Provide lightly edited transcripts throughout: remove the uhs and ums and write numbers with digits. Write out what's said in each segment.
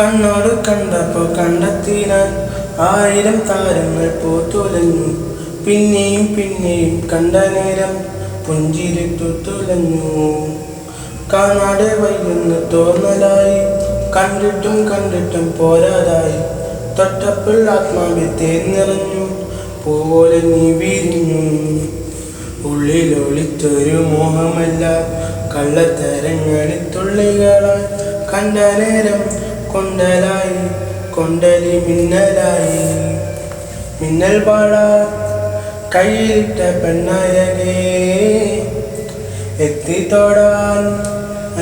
കണ്ണോട് കണ്ടപ്പോൾ കണ്ടെത്തിനാൻ ആയിരം താരങ്ങൾ പൂത്തുലഞ്ഞു. പിന്നെയും പിന്നെയും കണ്ട നേരം പുഞ്ചിരിട്ടു തുലഞ്ഞു. കാണാതെ വയ്യെന്ന് തോന്നലായി, കണ്ടിട്ടും കണ്ടിട്ടും പോരാതായി. തൊട്ടപ്പോൾ ആത്മാവിൽ തേർന്നിറഞ്ഞു, പൂപോലെ നീ വിരിഞ്ഞു. ഉള്ളിലൊളിച്ചൊരു മോഹമല്ല, കള്ളത്തരങ്ങളിൽ തുള്ളികളായി. കണ്ട നേരം കൊണ്ടലായി, കൊണ്ടലി മിന്നലായി. മിന്നൽ പാട കയ്യിലിട്ട പെണ്ണഴകേ, എത്തിത്തൊടാൻ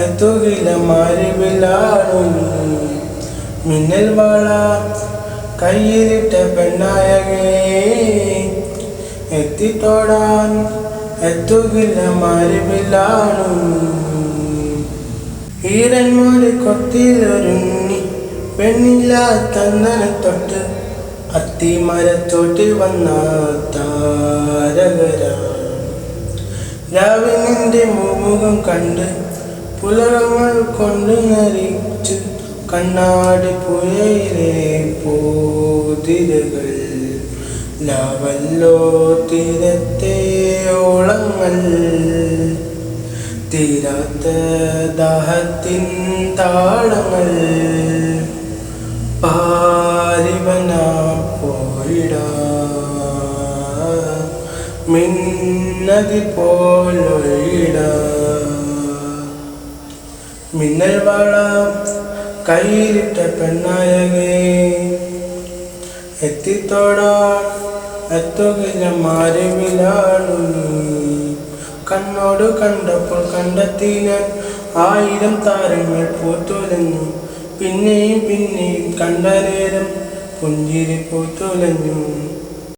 എത്തുകില്ല മാരിവിലാണു. മിന്നൽ വാള കയ്യിലിട്ട പെണ്ണഴകേ, എത്തിത്തൊടാൻ എത്തുകില്ല മാരിവിലാണു. ഈരന്മാരെ കൊത്തിലൊരുങ്ങി പെണ്ണില്ല തന്നനെ തൊട്ട്, അത്തിമരത്തോട്ടിൽ വന്ന താരകരാ. രാവിന്റെ മുഖം കണ്ട് പുലകങ്ങൾ കൊണ്ട് നരിച്ചു. കണ്ണാടി പുഴയിലെ പോതിരകൾ, ലാവല്ലോ തീരത്തെ ഓളങ്ങൾ. തീരാത്ത ദാഹത്തിൻ താളങ്ങൾ, പാരിവന പോയിടാ മിന്നതി പോലൊഴിടാ. മിന്നൽ വാള കയ്യിലിട്ട പെണ്ണഴകേ, എത്തിത്തൊടാൻ എത്തുകില്ല മാരിവിലാണു. കണ്ണോട് കണ്ടപ്പോൾ കണ്ടെത്തിനാൻ ആയിരം താരങ്ങൾ പൂത്തുലഞ്ഞു. പിന്നെയും പിന്നെയും കണ്ട നേരം പുഞ്ചിരി പൂത്തുലഞ്ഞു.